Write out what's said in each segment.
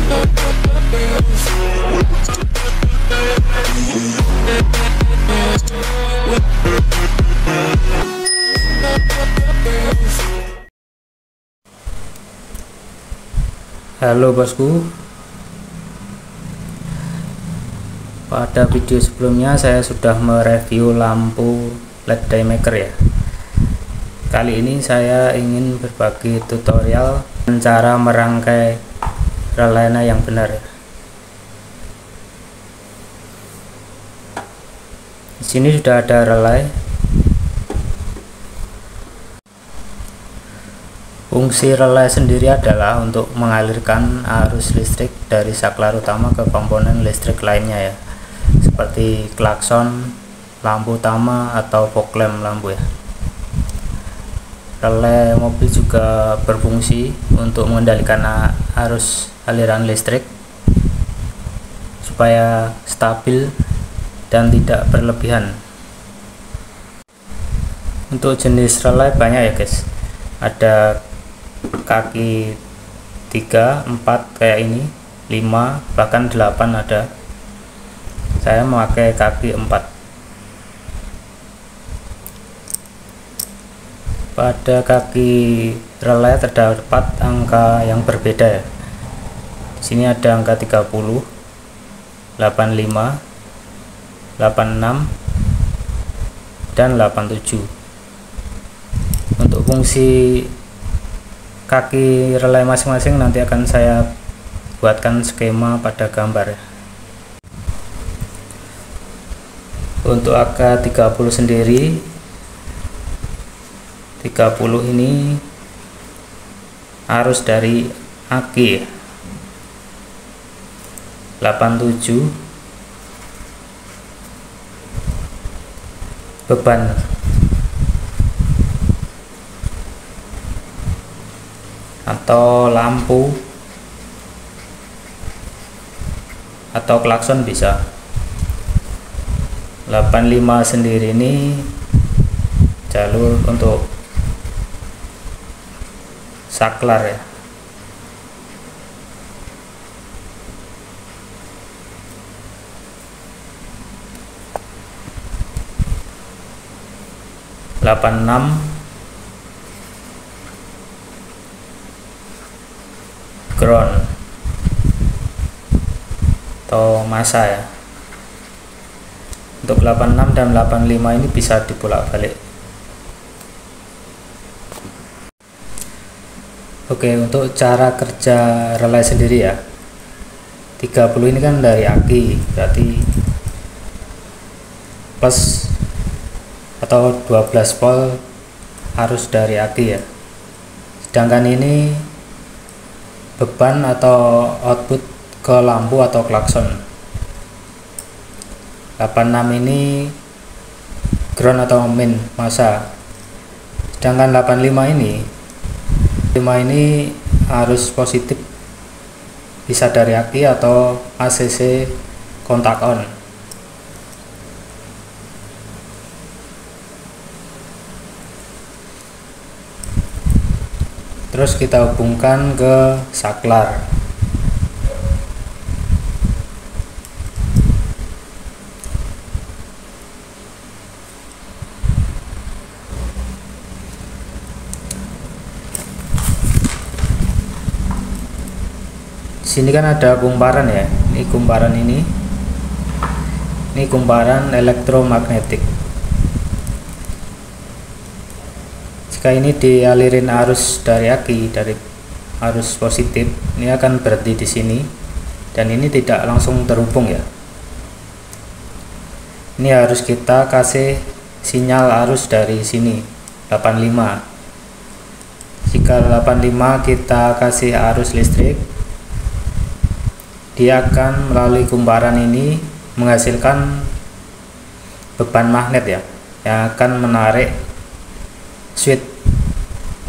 Halo bosku, pada video sebelumnya saya sudah mereview lampu LED daymaker ya. Kali ini saya ingin berbagi tutorial cara merangkai relay yang benar ya. Di sini sudah ada relay. Fungsi relay sendiri adalah untuk mengalirkan arus listrik dari saklar utama ke komponen listrik lainnya ya, seperti klakson, lampu utama, atau fog lamp lampu ya. Relay mobil juga berfungsi untuk mengendalikan arus aliran listrik supaya stabil dan tidak berlebihan. Untuk jenis relay banyak ya guys, ada kaki 3, 4 kayak ini, 5, bahkan 8 ada. Saya memakai kaki 4. Pada kaki relay terdapat angka yang berbeda ya. Di sini ada angka 30, 85, 86, dan 87. Untuk fungsi kaki relay masing-masing nanti akan saya buatkan skema pada gambar ya. Untuk angka 30 sendiri, 30 ini arus dari aki ya. 87 beban. Atau lampu atau klakson bisa. 85 sendiri ini jalur untuk saklar ya. (86) ground atau masa ya. Untuk 86 dan 85 ini bisa dibolak-balik. Oke, untuk cara kerja relay sendiri ya. 30 ini kan dari aki, berarti plus atau 12 volt harus dari aki ya. Sedangkan ini beban atau output ke lampu atau klakson. 86 ini ground atau main masa. Sedangkan 85 ini arus positif, bisa dari aki atau ACC kontak on. Terus kita hubungkan ke saklar. Sini kan ada kumparan ya. Ini kumparan ini kumparan elektromagnetik. Jika ini dialirin arus dari aki, dari arus positif, ini akan berhenti di sini dan ini tidak langsung terhubung ya. Ini harus kita kasih sinyal arus dari sini 85. Jika 85 kita kasih arus listrik, dia akan melalui kumparan ini menghasilkan beban magnet ya, yang akan menarik switch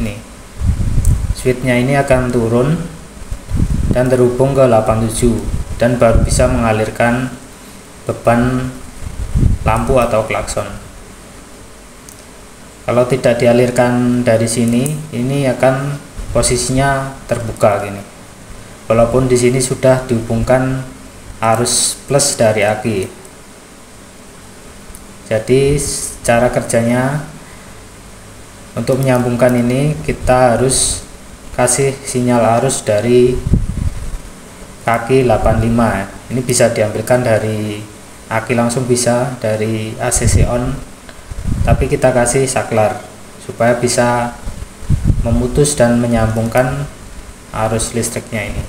ini. Switchnya ini akan turun dan terhubung ke 87 dan baru bisa mengalirkan beban lampu atau klakson. Kalau tidak dialirkan dari sini, ini akan posisinya terbuka gini, walaupun di sini sudah dihubungkan arus plus dari aki. Jadi cara kerjanya untuk menyambungkan ini, kita harus kasih sinyal arus dari kaki 85. Ini bisa diambilkan dari aki langsung, bisa dari ACC on, tapi kita kasih saklar supaya bisa memutus dan menyambungkan arus listriknya ini.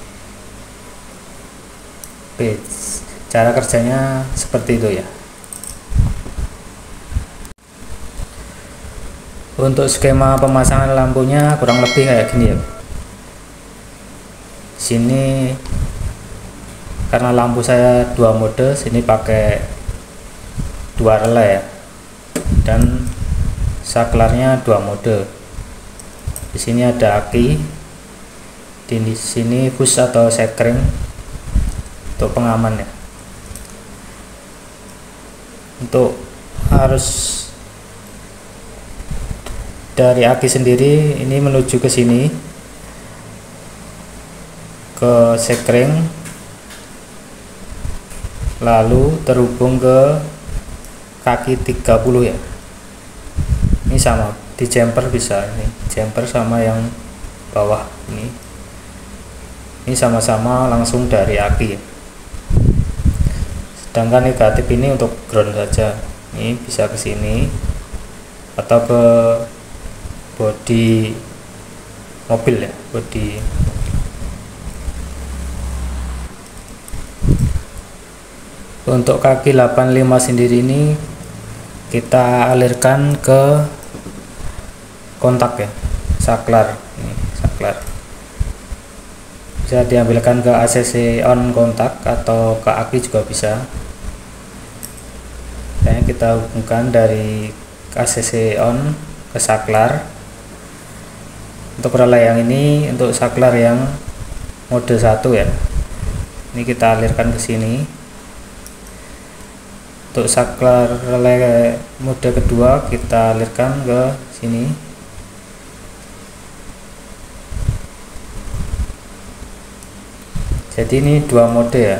Oke, cara kerjanya seperti itu ya. Untuk skema pemasangan lampunya kurang lebih kayak gini ya. Sini karena lampu saya 2 mode, sini pakai 2 relay ya, dan saklarnya 2 mode. Di sini ada aki, di sini push atau sekring untuk pengaman ya. Untuk arus dari aki sendiri ini menuju ke sini, ke sekring, lalu terhubung ke kaki 30 ya. Ini sama di jumper, bisa ini jumper sama yang bawah ini sama-sama langsung dari aki. Sedangkan negatif ini untuk ground saja. Ini bisa ke sini atau ke bodi mobil ya, bodi. Untuk kaki 85 sendiri ini kita alirkan ke kontak ya, saklar. Ini saklar bisa diambilkan ke ACC on kontak atau ke aki juga bisa. Nah, kita hubungkan dari ACC on ke saklar. Untuk relay yang ini, untuk saklar yang mode 1 ya, ini kita alirkan ke sini. Untuk saklar relay mode kedua kita alirkan ke sini. Jadi ini 2 mode ya.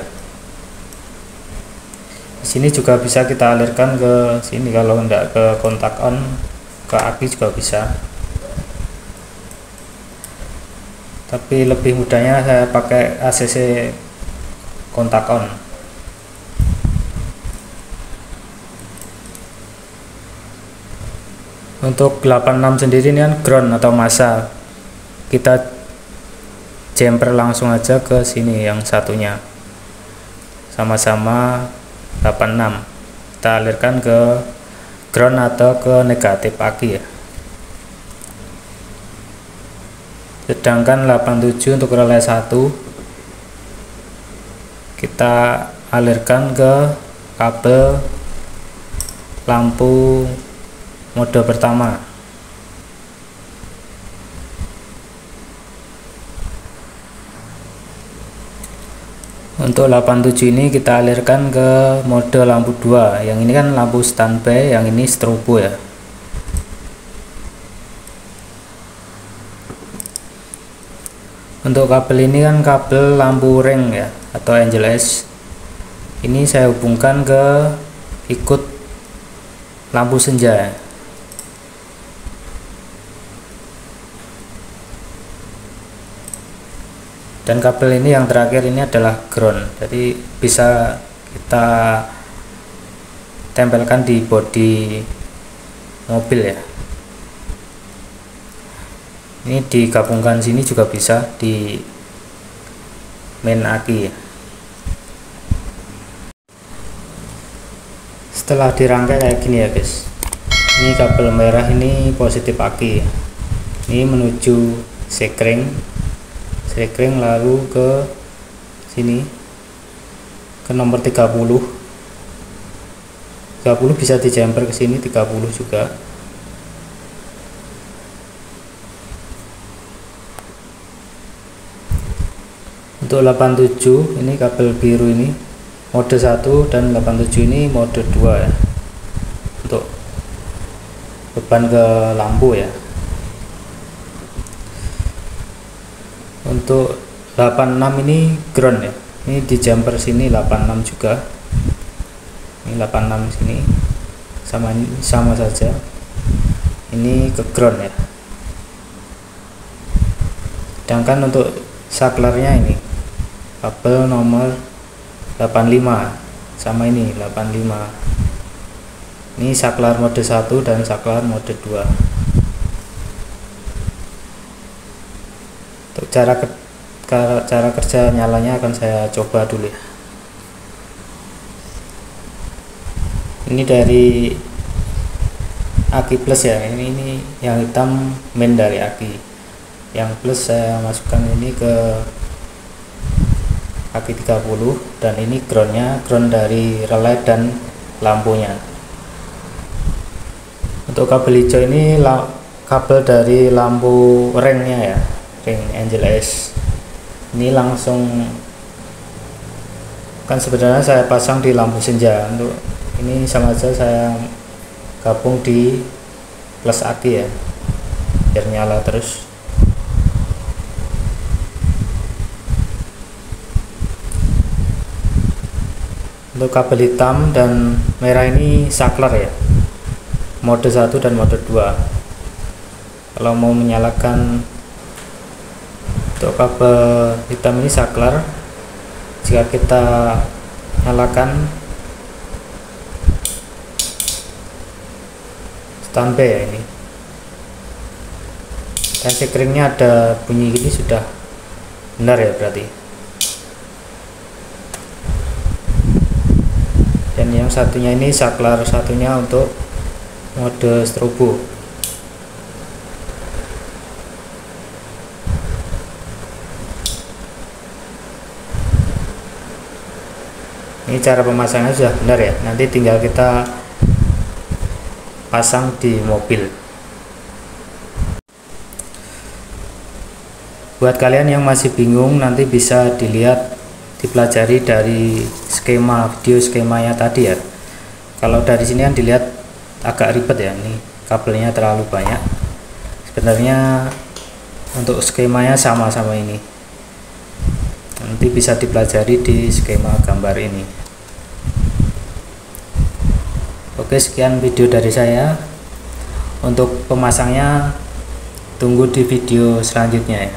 Di sini juga bisa kita alirkan ke sini, kalau enggak ke kontak on, ke aki juga bisa. Tapi lebih mudahnya saya pakai ACC kontak on. Untuk 86 sendiri ini kan ground atau massa, kita jumper langsung aja ke sini, yang satunya sama-sama 86, kita alirkan ke ground atau ke negatif aki ya. Sedangkan 87 untuk relay 1 kita alirkan ke kabel lampu mode pertama. Untuk 87 ini kita alirkan ke mode lampu 2. Yang ini kan lampu standby, yang ini strobo ya. Untuk kabel ini kan kabel lampu ring ya, atau angel S. Ini saya hubungkan ke ikut lampu senja. Dan kabel ini yang terakhir ini adalah ground. Jadi bisa kita tempelkan di bodi mobil ya. Ini digabungkan sini juga bisa di main aki ya. Setelah dirangkai kayak gini ya guys, ini kabel merah ini positif aki, ini menuju sekring lalu ke sini ke nomor 30 bisa di jumper ke sini 30 juga. Untuk 87 ini kabel biru ini mode 1 dan 87 ini mode 2 ya, untuk beban ke lampu ya. Untuk 86 ini ground ya, ini di jumper sini 86 juga, ini 86 sini sama saja, ini ke ground ya. Sedangkan untuk saklarnya ini kabel nomor 85 sama ini 85, ini saklar mode 1 dan saklar mode 2. Untuk cara kerja nyalanya akan saya coba dulu ya. Ini dari aki plus ya, ini yang hitam main dari aki, yang plus saya masukkan ini ke aki 30, dan ini groundnya, ground dari relay dan lampunya. Untuk kabel hijau ini kabel dari lampu ringnya ya, ring Angel S. Ini langsung, kan sebenarnya saya pasang di lampu senja, untuk ini sama saja saya gabung di plus aki ya, biar nyala terus. Untuk kabel hitam dan merah ini saklar ya, mode 1 dan mode 2. Kalau mau menyalakan untuk kabel hitam ini saklar, jika kita nyalakan standby ya ini, dan sekringnya ada bunyi gini sudah benar ya berarti. Dan yang satunya ini saklar satunya untuk mode strobo. Ini cara pemasangannya sudah benar ya, nanti tinggal kita pasang di mobil. Buat kalian yang masih bingung, nanti bisa dipelajari dari video skemanya tadi ya. Kalau dari sini kan dilihat agak ribet ya, ini kabelnya terlalu banyak. Sebenarnya untuk skemanya sama-sama ini, nanti bisa dipelajari di skema gambar ini. Oke, sekian video dari saya. Untuk pemasangnya tunggu di video selanjutnya ya.